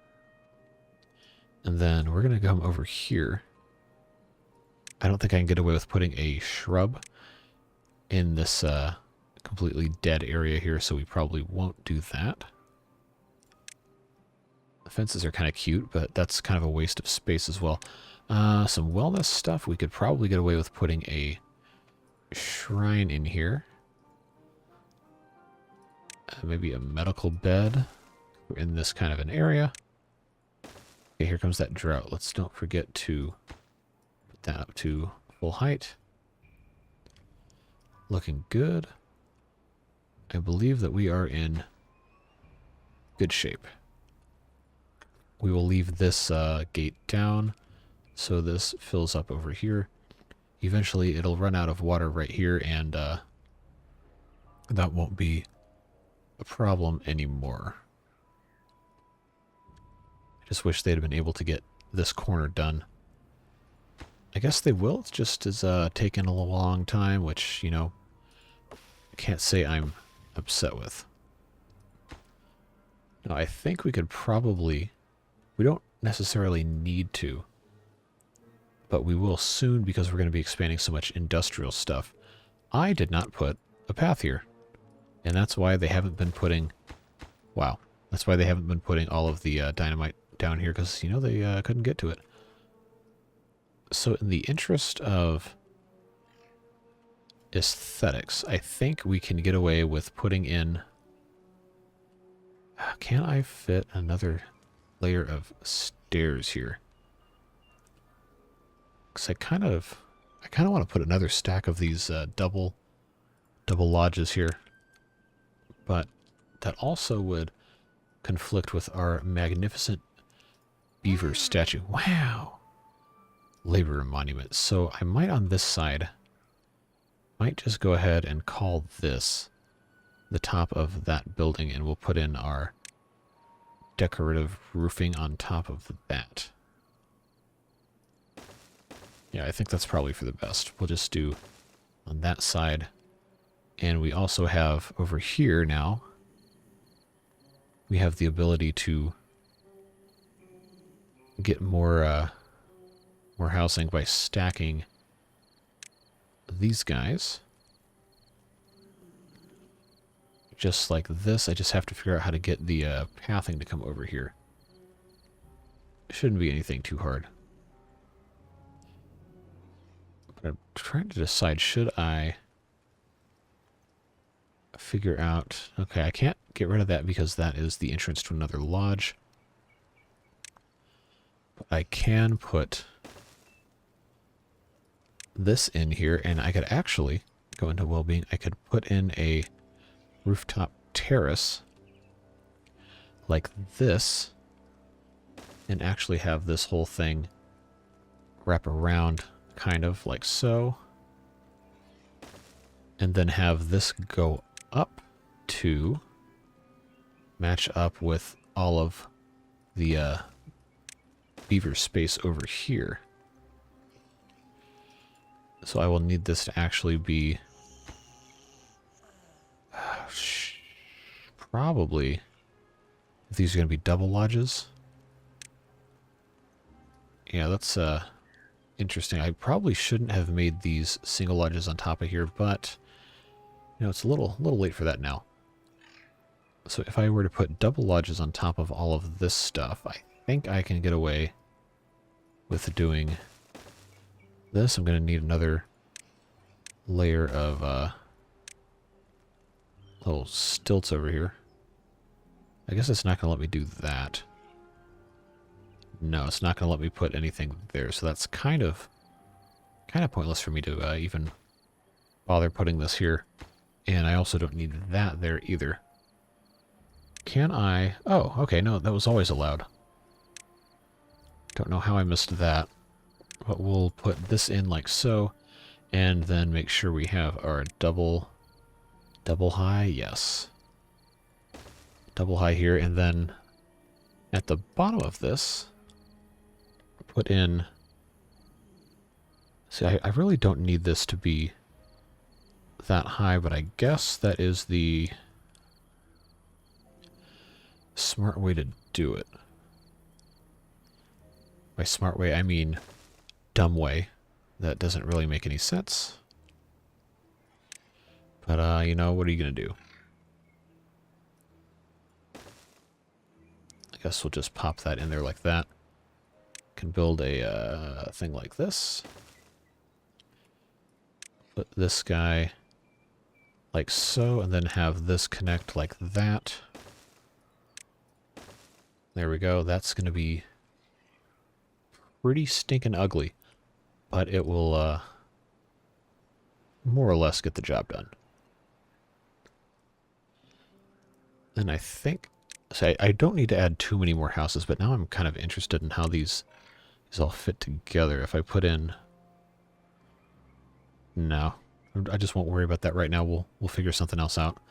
And then we're going to come over here. I don't think I can get away with putting a shrub in this completely dead area here, so we probably won't do that. The fences are kind of cute, but that's kind of a waste of space as well. Some wellness stuff. We could probably get away with putting a shrine in here. Maybe a medical bed. We're in this kind of an area. Okay, here comes that drought. Let's don't forget to put that up to full height. Looking good. I believe that we are in good shape. We will leave this gate down so this fills up over here. Eventually it'll run out of water right here, and that won't be a problem anymore. I just wish they'd have been able to get this corner done. I guess they will. It's just is taking a long time, which, you know, I can't say I'm upset with. Now, I think we could probably... We don't necessarily need to, but we will soon because we're going to be expanding so much industrial stuff. I did not put a path here, and that's why they haven't been putting... Wow. That's why they haven't been putting all of the dynamite down here, because, you know, they couldn't get to it. So in the interest of aesthetics, I think we can get away with putting in... Can I fit another layer of stairs here? Because I kind of want to put another stack of these double double lodges here. But that also would conflict with our magnificent beaver statue. Wow! Labor monument. So I might on this side, might just go ahead and call this the top of that building, and we'll put in our decorative roofing on top of that. Yeah, I think that's probably for the best. We'll just do on that side. And we also have over here now, we have the ability to get more housing by stacking these guys. Just like this. I just have to figure out how to get the pathing to come over here. It shouldn't be anything too hard. But I'm trying to decide, should I figure out... Okay, I can't get rid of that because that is the entrance to another lodge. But I can put this in here, and I could actually go into well-being. I could put in a rooftop terrace like this and actually have this whole thing wrap around kind of like so, and then have this go up to match up with all of the beaver space over here. So I will need this to actually be probably, if these are going to be double lodges. Yeah, that's interesting. I probably shouldn't have made these single lodges on top of here, but you know, it's a little late for that now. So if I were to put double lodges on top of all of this stuff, I think I can get away with doing this. I'm going to need another layer of little stilts over here. I guess it's not going to let me do that. No, it's not going to let me put anything there, so that's kind of pointless for me to even bother putting this here. And I also don't need that there either. Can I... Oh, okay, no, that was always allowed. Don't know how I missed that. But we'll put this in like so, and then make sure we have our double high, yes. Double high here, and then at the bottom of this, put in... See, I really don't need this to be that high, but I guess that is the smart way to do it. By smart way, I mean dumb way. That doesn't really make any sense. But, you know, what are you going to do? I guess we'll just pop that in there like that. Can build a thing like this. Put this guy like so, and then have this connect like that. There we go. That's going to be pretty stinking ugly, but it will more or less get the job done. And I think, so I don't need to add too many more houses, but now I'm kind of interested in how these all fit together. If I put in... No, I just won't worry about that right now. We'll figure something else out.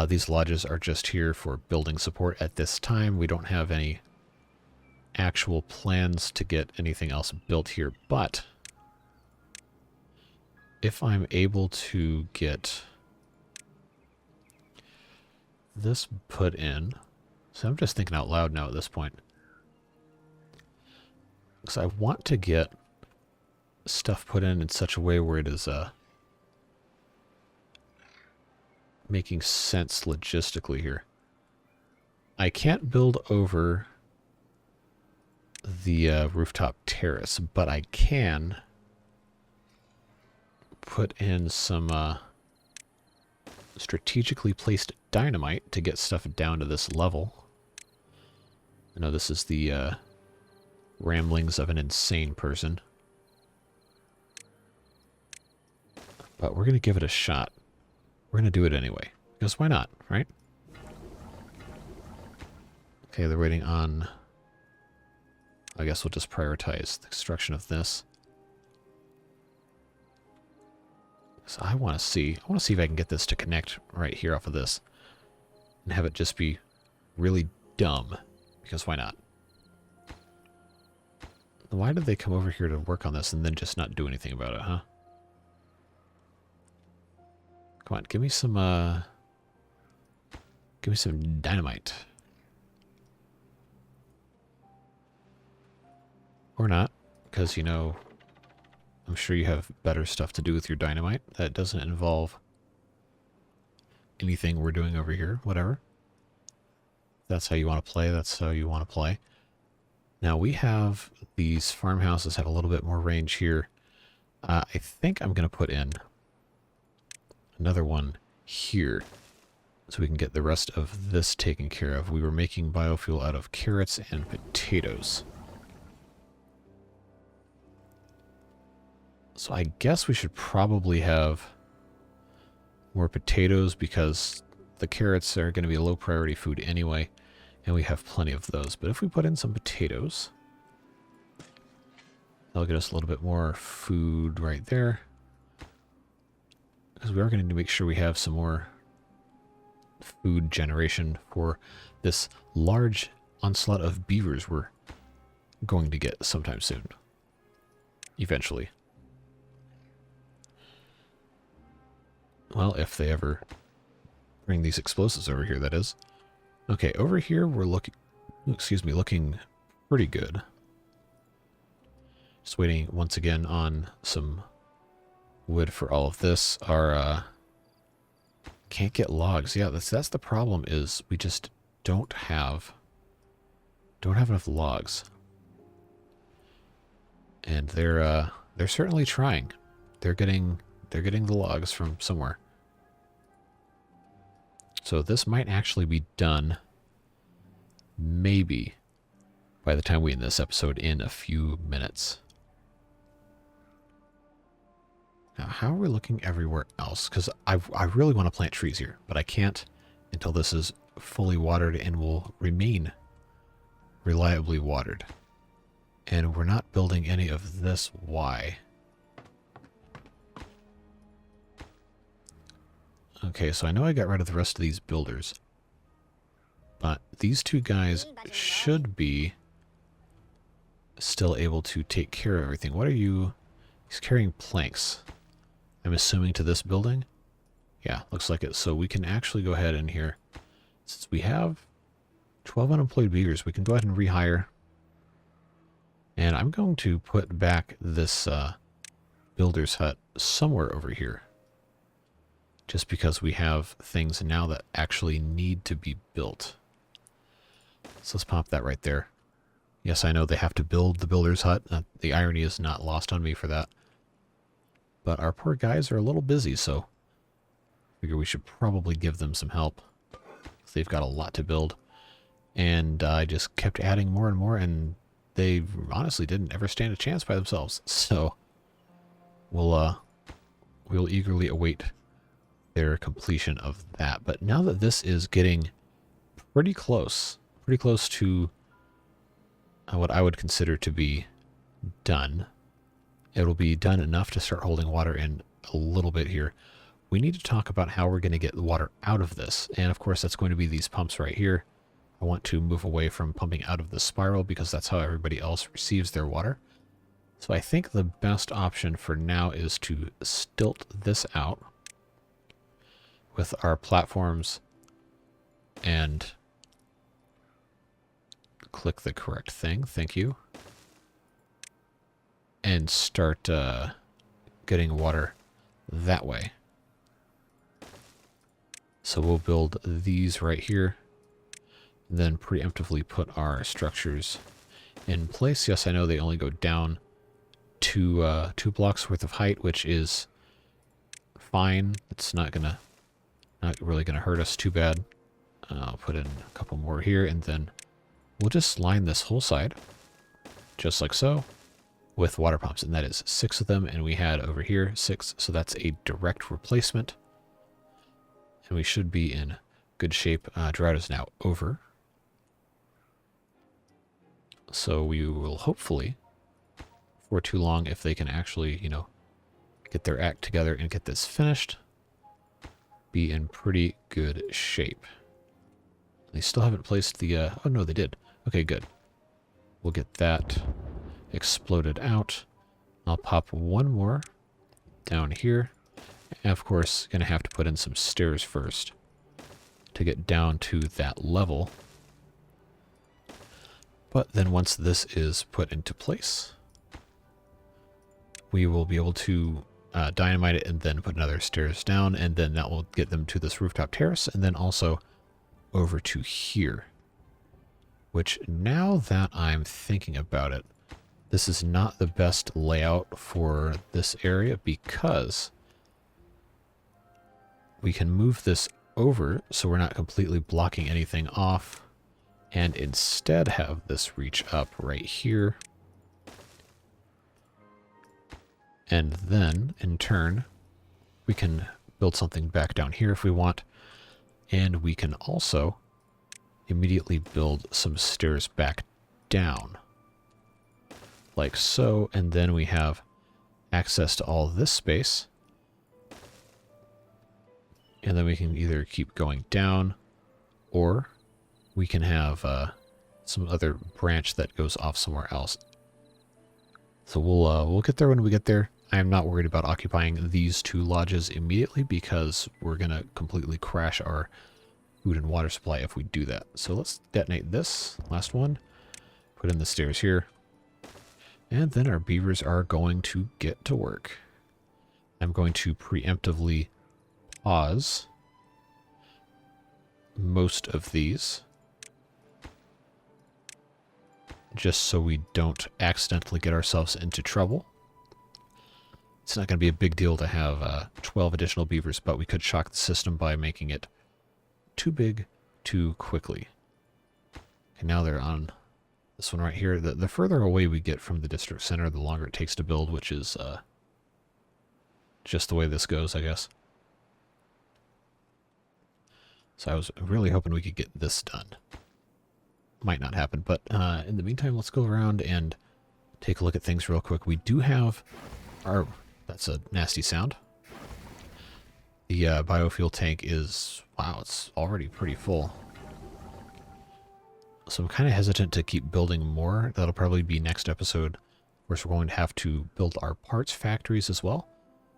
These lodges are just here for building support at this time. We don't have any actual plans to get anything else built here, but if I'm able to get this put in, so I'm just thinking out loud now at this point, because I want to get stuff put in such a way where it is making sense logistically here. I can't build over the rooftop terrace, but I can put in some strategically placed dynamite to get stuff down to this level. I know this is the ramblings of an insane person, but we're going to give it a shot. we're going to do it anyway. Because why not, right? Okay, they're waiting on... I guess we'll just prioritize the construction of this. So I want to see if I can get this to connect right here off of this. And have it just be really dumb. Because why not? Why did they come over here to work on this and then just not do anything about it, huh? Come on, give me some dynamite. Or not, because, you know, I'm sure you have better stuff to do with your dynamite that doesn't involve anything we're doing over here, whatever. If that's how you want to play, that's how you want to play. Now, we have these farmhouses have a little bit more range here. I think I'm going to put in another one here so we can get the rest of this taken care of. We were making biofuel out of carrots and potatoes. So I guess we should probably have more potatoes because the carrots are going to be a low priority food anyway, and we have plenty of those. But if we put in some potatoes, that'll get us a little bit more food right there. Because we are going to need to make sure we have some more food generation for this large onslaught of beavers we're going to get sometime soon. Eventually. Well, if they ever bring these explosives over here, that is. Okay, over here we're looking pretty good. Just waiting once again on some wood for all of this. Our can't get logs. Yeah, that's the problem, is we just don't have enough logs. And they're certainly trying. They're getting the logs from somewhere. So this might actually be done, maybe, by the time we end this episode in a few minutes. Now, how are we looking everywhere else? Because I really want to plant trees here, but I can't until this is fully watered and will remain reliably watered. And we're not building any of this. Why? Okay, so I know I got rid of the rest of these builders. But these two guys should be still able to take care of everything. What are you? He's carrying planks. I'm assuming to this building? Yeah, looks like it. So we can actually go ahead in here. Since we have 12 unemployed beavers, we can go ahead and rehire. And I'm going to put back this builder's hut somewhere over here. Just because we have things now that actually need to be built. So let's pop that right there. Yes, I know they have to build the builder's hut. The irony is not lost on me for that. But our poor guys are a little busy, so I figure we should probably give them some help. They've got a lot to build. And I just kept adding more and more, and they honestly didn't ever stand a chance by themselves. So we'll eagerly await their completion of that. But now that this is getting pretty close to what I would consider to be done, it'll be done enough to start holding water in a little bit here. We need to talk about how we're going to get the water out of this. And of course, that's going to be these pumps right here. I want to move away from pumping out of the spiral because that's how everybody else receives their water. So I think the best option for now is to stilt this out with our platforms and click the correct thing. Thank you. And start getting water that way. So we'll build these right here. Then preemptively put our structures in place. Yes, I know they only go down two blocks worth of height, which is fine. It's not really gonna hurt us too bad. I'll put in a couple more here, and then we'll just line this whole side, just like so, with water pumps. And that is 6 of them, and we had over here 6, so that's a direct replacement. and we should be in good shape. Drought is now over. So we will hopefully, for too long, if they can actually, you know, get their act together and get this finished, be in pretty good shape. They still haven't placed the, oh no, they did. Okay, good. We'll get that exploded out. I'll pop one more down here. And of course, gonna have to put in some stairs first to get down to that level. But then once this is put into place, we will be able to dynamite it and then put another stairs down, and then that will get them to this rooftop terrace, and then also over to here. Which, now that I'm thinking about it, this is not the best layout for this area because we can move this over so we're not completely blocking anything off, and instead have this reach up right here. And then, in turn, we can build something back down here if we want. And we can also immediately build some stairs back down. Like so. And then we have access to all this space. And then we can either keep going down, or we can have some other branch that goes off somewhere else. So we'll get there when we get there. I am not worried about occupying these two lodges immediately because we're going to completely crash our food and water supply if we do that. So let's detonate this last one, put in the stairs here, and then our beavers are going to get to work. I'm going to preemptively pause most of these just so we don't accidentally get ourselves into trouble. It's not going to be a big deal to have 12 additional beavers, but we could shock the system by making it too big too quickly. And now they're on this one right here. The further away we get from the district center, the longer it takes to build, which is just the way this goes, I guess. So I was really hoping we could get this done. Might not happen, but in the meantime, let's go around and take a look at things real quick. We do have our... That's a nasty sound. The biofuel tank is... Wow, it's already pretty full. So I'm kind of hesitant to keep building more. That'll probably be next episode. Of course, we're going to have to build our parts factories as well.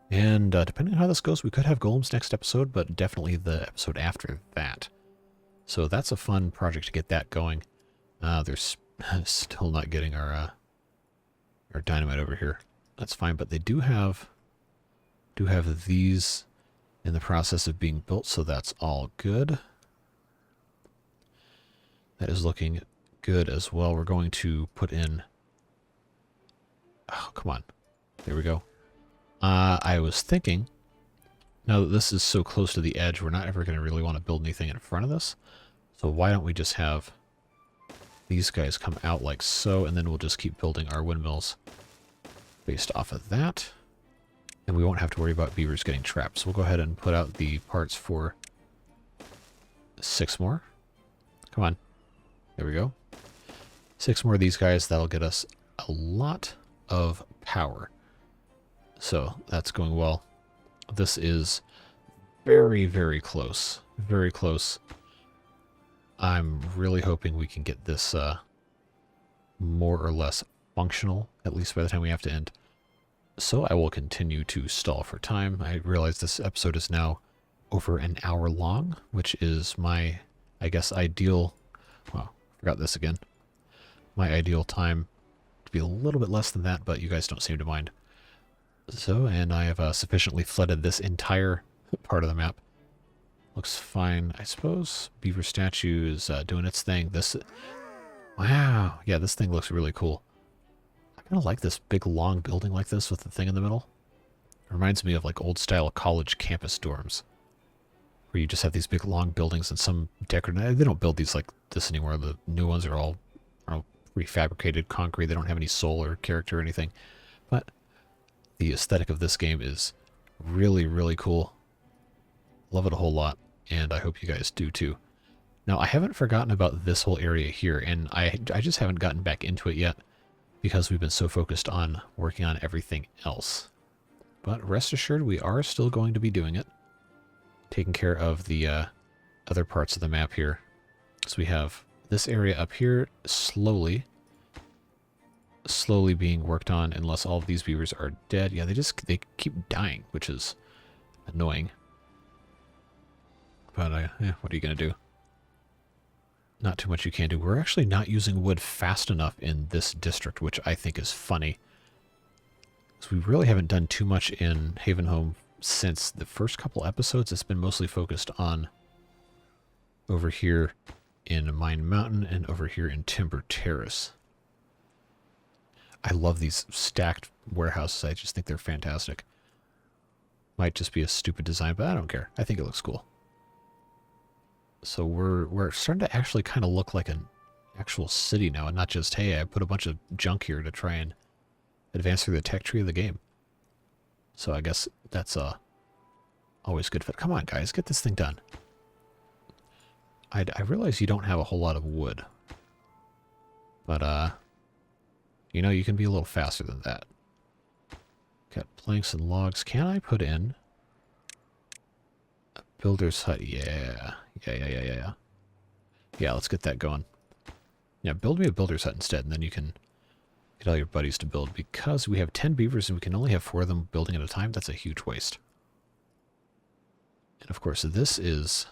And depending on how this goes, we could have golems next episode, but definitely the episode after that. So that's a fun project to get that going. They're still not getting our dynamite over here. That's fine, but they do have these in the process of being built, so that's all good. That is looking good as well. We're going to put in... Oh, come on. There we go. I was thinking, now that this is so close to the edge, we're not ever going to really want to build anything in front of this. So why don't we just have these guys come out like so, and then we'll just keep building our windmills based off of that. And we won't have to worry about beavers getting trapped. So we'll go ahead and put out the parts for 6 more. Come on. There we go. 6 more of these guys. That'll get us a lot of power. So that's going well. This is very, very close. Very close. I'm really hoping we can get this more or less functional, at least by the time we have to end. So I will continue to stall for time. I realize this episode is now over an hour long, which is my, I guess, ideal... Wow, forgot this again. My ideal time to be a little bit less than that, but you guys don't seem to mind. So, and I have sufficiently flooded this entire part of the map. Looks fine, I suppose. Beaver statue is doing its thing. This... Wow, yeah, this thing looks really cool. I kind of like this big, long building like this with the thing in the middle. It reminds me of like old-style college campus dorms, where you just have these big, long buildings and some decorative... They don't build these like this anymore. The new ones are all prefabricated concrete. They don't have any soul or character or anything. But the aesthetic of this game is really, really cool. Love it a whole lot. and I hope you guys do too. Now, I haven't forgotten about this whole area here, and I just haven't gotten back into it yet because we've been so focused on working on everything else. But rest assured, we are still going to be doing it, taking care of the other parts of the map here. So we have this area up here slowly being worked on, unless all of these beavers are dead. Yeah, they keep dying, which is annoying. But yeah, what are you gonna do? Not too much you can do. We're actually not using wood fast enough in this district, which I think is funny. So we really haven't done too much in Havenhome since the first couple episodes. It's been mostly focused on over here in Mine Mountain and over here in Timber Terrace. I love these stacked warehouses. I just think they're fantastic. Might just be a stupid design, but I don't care. I think it looks cool. So we're starting to actually kind of look like an actual city now, and not just, hey, I put a bunch of junk here to try and advance through the tech tree of the game. So I guess that's always good fit. Come on, guys, get this thing done. I realize you don't have a whole lot of wood, but you know, you can be a little faster than that. Got planks and logs. Can I put in a builder's hut? Yeah. Yeah, let's get that going. Yeah, build me a builder's hut instead, and then you can get all your buddies to build. Because we have 10 beavers and we can only have 4 of them building at a time, that's a huge waste. And of course, this is...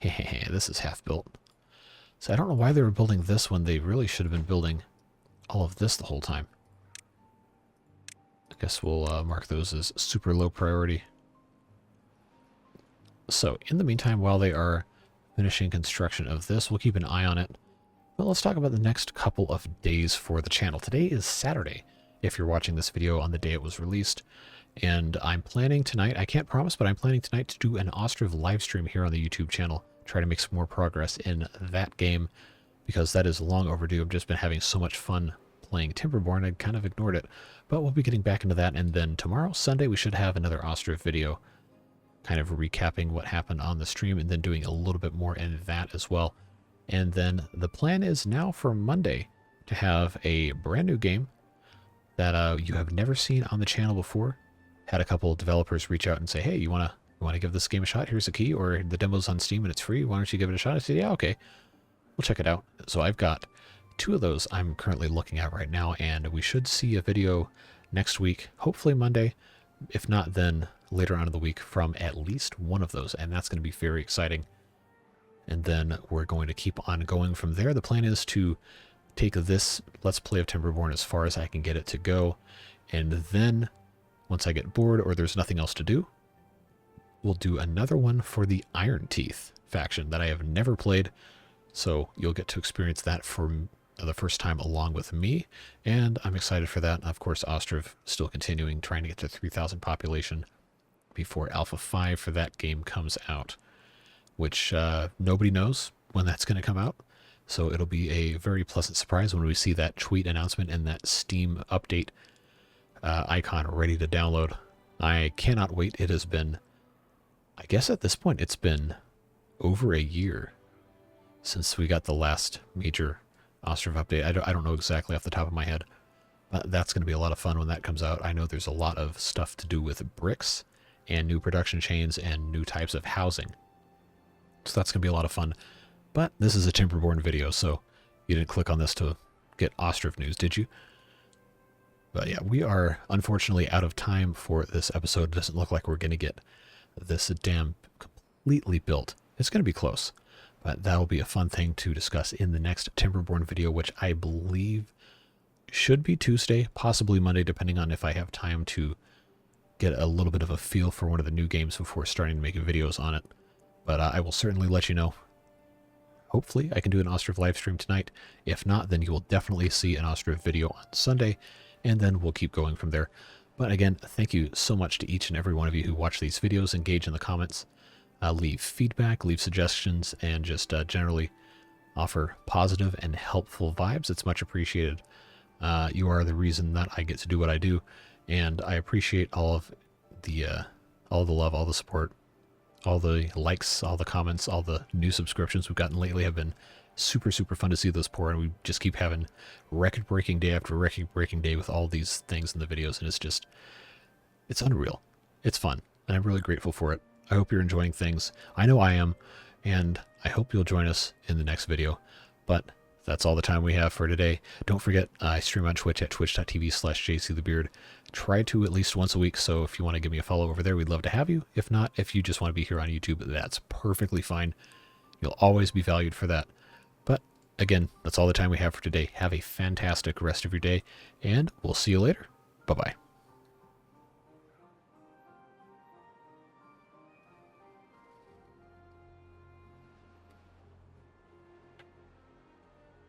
this is half built. So I don't know why they were building this when they really should have been building all of this the whole time. I guess we'll mark those as super low priority. So in the meantime, while they are finishing construction of this, we'll keep an eye on it. Well, let's talk about the next couple of days for the channel. Today is Saturday, if you're watching this video on the day it was released. And I'm planning tonight, I can't promise, but I'm planning tonight to do an Ostriv live stream here on the YouTube channel. Try to make some more progress in that game, because that is long overdue. I've just been having so much fun playing Timberborn, I'd kind of ignored it. But we'll be getting back into that, and then tomorrow, Sunday, we should have another Ostriv video, kind of recapping what happened on the stream, and then doing a little bit more in that as well. And then the plan is now for Monday to have a brand new game that you have never seen on the channel before. Had a couple of developers reach out and say, hey, you want to give this game a shot? Here's a key, or the demo's on Steam and it's free. Why don't you give it a shot? I said, yeah, okay. We'll check it out. So I've got 2 of those I'm currently looking at right now, and we should see a video next week, hopefully Monday. If not, then later on in the week from at least one of those, and that's going to be very exciting. And then we're going to keep on going from there. The plan is to take this Let's Play of Timberborn as far as I can get it to go, and then once I get bored or there's nothing else to do, we'll do another one for the Iron Teeth faction that I have never played. So you'll get to experience that for the first time along with me, and I'm excited for that. Of course, Ostriv still continuing, trying to get to 3,000 population before Alpha 5 for that game comes out, which nobody knows when that's going to come out. So it'll be a very pleasant surprise when we see that tweet announcement and that Steam update icon ready to download. I cannot wait. It has been, I guess at this point, it's been over a year since we got the last major Ostriv update. I don't know exactly off the top of my head, but that's going to be a lot of fun when that comes out. I know there's a lot of stuff to do with bricks and new production chains and new types of housing. So that's going to be a lot of fun. But this is a Timberborn video, so you didn't click on this to get Ostriv news, did you? But yeah, we are unfortunately out of time for this episode. It doesn't look like we're going to get this dam completely built. It's going to be close, but that'll be a fun thing to discuss in the next Timberborn video, which I believe should be Tuesday, possibly Monday, depending on if I have time to get a little bit of a feel for one of the new games before starting to make videos on it. But I will certainly let you know. Hopefully I can do an Ostriv live stream tonight. If not, then you will definitely see an Ostriv video on Sunday, and then we'll keep going from there. But again, thank you so much to each and every one of you who watch these videos, engage in the comments, leave feedback, leave suggestions, and just generally offer positive and helpful vibes. It's much appreciated. You are the reason that I get to do what I do, and I appreciate all of the love, all the support, All the likes, all the comments, all the new subscriptions we've gotten lately have been super, super fun to see those pour, and we just keep having record-breaking day after record-breaking day with all these things in the videos, and it's unreal. It's fun, and I'm really grateful for it. I hope you're enjoying things. I know I am, and I hope you'll join us in the next video. But that's all the time we have for today. Don't forget, I stream on Twitch at twitch.tv/jcthebeard. Try to at least once a week, so if you want to give me a follow over there, we'd love to have you. If not, if you just want to be here on YouTube, that's perfectly fine. You'll always be valued for that. But again, that's all the time we have for today. Have a fantastic rest of your day, and we'll see you later. Bye-bye.